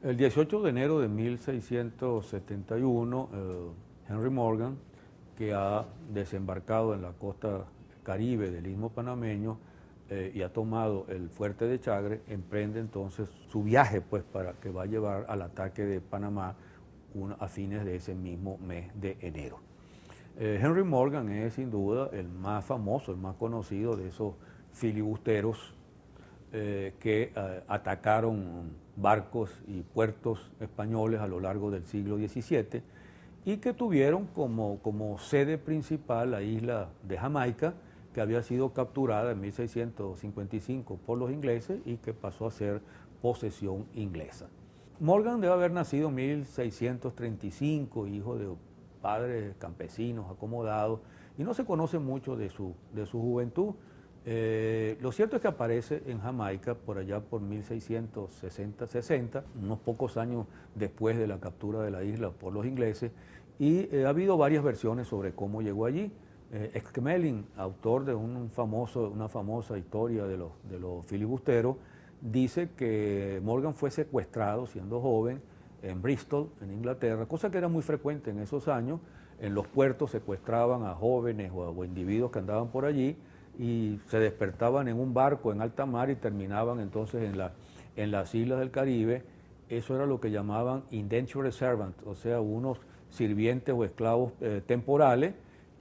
El 18 de enero de 1671, Henry Morgan, que ha desembarcado en la costa caribe del Istmo Panameño y ha tomado el fuerte de Chagre, emprende entonces su viaje, pues, para que va a llevar al ataque de Panamá a fines de ese mismo mes de enero. Henry Morgan es sin duda el más famoso, el más conocido de esos filibusteros que atacaron barcos y puertos españoles a lo largo del siglo XVII y que tuvieron como sede principal la isla de Jamaica, que había sido capturada en 1655 por los ingleses y que pasó a ser posesión inglesa. Morgan debe haber nacido en 1635, hijo de padres campesinos acomodados, y no se conoce mucho de su juventud. Lo cierto es que aparece en Jamaica por allá por 1660, unos pocos años después de la captura de la isla por los ingleses, y ha habido varias versiones sobre cómo llegó allí. Exquemelin, autor de una famosa historia de los filibusteros, dice que Morgan fue secuestrado siendo joven en Bristol, en Inglaterra, cosa que era muy frecuente en esos años. En los puertos secuestraban a jóvenes o individuos que andaban por allí y se despertaban en un barco en alta mar y terminaban entonces en las islas del Caribe. Eso era lo que llamaban indentured servants, o sea, unos sirvientes o esclavos temporales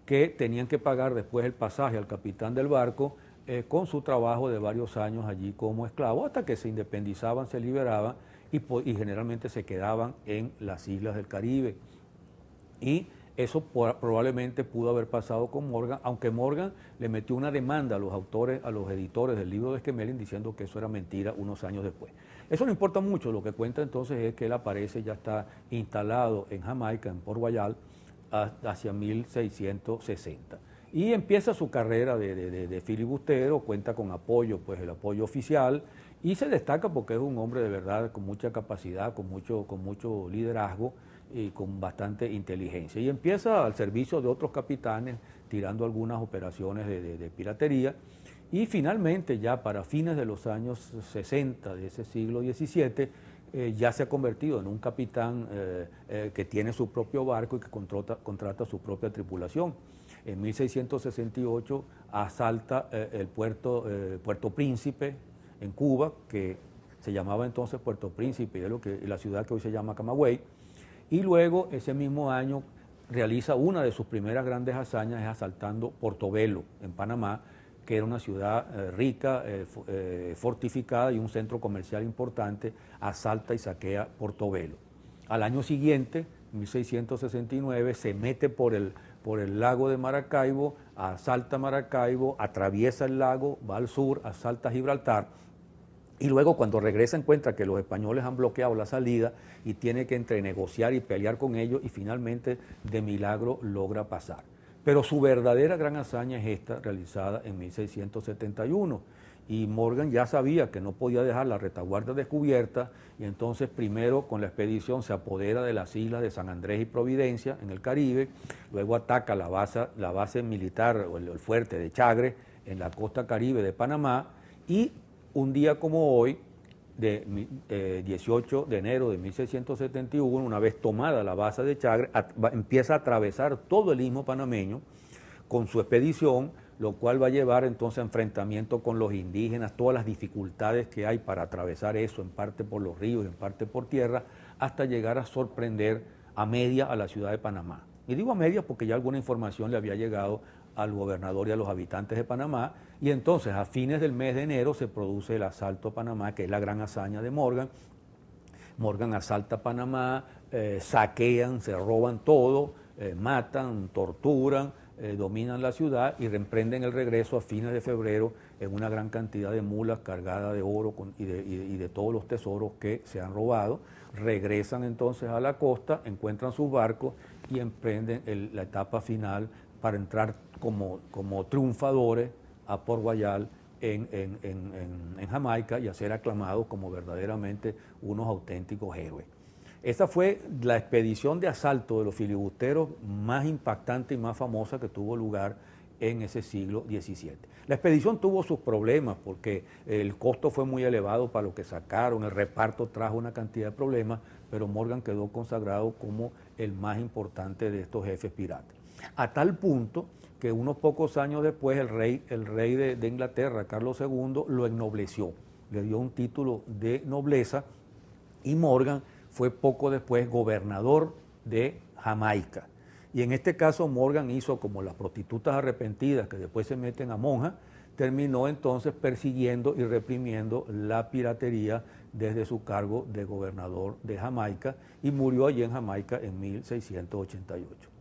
que tenían que pagar después el pasaje al capitán del barco con su trabajo de varios años allí como esclavos, hasta que se independizaban, se liberaban y generalmente se quedaban en las islas del Caribe. Y eso probablemente pudo haber pasado con Morgan, aunque Morgan le metió una demanda a los autores, a los editores del libro de Exquemelin, diciendo que eso era mentira unos años después. Eso no importa mucho, lo que cuenta entonces es que él aparece, ya está instalado en Jamaica, en Port Royal, hacia 1660. Y empieza su carrera de filibustero, cuenta con apoyo, pues el apoyo oficial, y se destaca porque es un hombre de verdad con mucha capacidad, con mucho liderazgo y con bastante inteligencia. Y empieza al servicio de otros capitanes, tirando algunas operaciones de piratería, y finalmente ya para fines de los años 60 de ese siglo XVII, ya se ha convertido en un capitán que tiene su propio barco y que contrata su propia tripulación. En 1668 asalta el Puerto Príncipe en Cuba, que se llamaba entonces Puerto Príncipe, y es la ciudad que hoy se llama Camagüey, y luego ese mismo año realiza una de sus primeras grandes hazañas, es asaltando Portobelo en Panamá, que era una ciudad rica, fortificada y un centro comercial importante. Asalta y saquea Portobelo. Al año siguiente, 1669, se mete por el lago de Maracaibo, asalta Maracaibo, atraviesa el lago, va al sur, asalta Gibraltar, y luego cuando regresa encuentra que los españoles han bloqueado la salida y tiene que entre negociar y pelear con ellos, y finalmente de milagro logra pasar. Pero su verdadera gran hazaña es esta, realizada en 1671, y Morgan ya sabía que no podía dejar la retaguardia descubierta, y entonces primero con la expedición se apodera de las islas de San Andrés y Providencia en el Caribe, luego ataca la base militar o el fuerte de Chagre en la costa caribe de Panamá, y un día como hoy, 18 de enero de 1671, una vez tomada la base de Chagre, empieza a atravesar todo el istmo panameño con su expedición, lo cual va a llevar entonces a enfrentamiento con los indígenas, todas las dificultades que hay para atravesar eso, en parte por los ríos, en parte por tierra, hasta llegar a sorprender a media a la ciudad de Panamá. Y digo a media porque ya alguna información le había llegado al gobernador y a los habitantes de Panamá, y entonces a fines del mes de enero se produce el asalto a Panamá, que es la gran hazaña de Morgan. Morgan asalta Panamá, saquean, se roban todo, matan, torturan, dominan la ciudad y reemprenden el regreso a fines de febrero en una gran cantidad de mulas cargadas de oro y de todos los tesoros que se han robado. Regresan entonces a la costa, encuentran sus barcos y emprenden la etapa final para entrar como triunfadores a Port Royal en Jamaica y a ser aclamados como verdaderamente unos auténticos héroes. Esa fue la expedición de asalto de los filibusteros más impactante y más famosa que tuvo lugar en ese siglo XVII. La expedición tuvo sus problemas porque el costo fue muy elevado para lo que sacaron, el reparto trajo una cantidad de problemas, pero Morgan quedó consagrado como el más importante de estos jefes piratas. A tal punto que unos pocos años después el rey de Inglaterra, Carlos II, lo ennobleció, le dio un título de nobleza y Morgan fue poco después gobernador de Jamaica. Y en este caso Morgan hizo como las prostitutas arrepentidas que después se meten a monjas, terminó entonces persiguiendo y reprimiendo la piratería desde su cargo de gobernador de Jamaica y murió allí en Jamaica en 1688.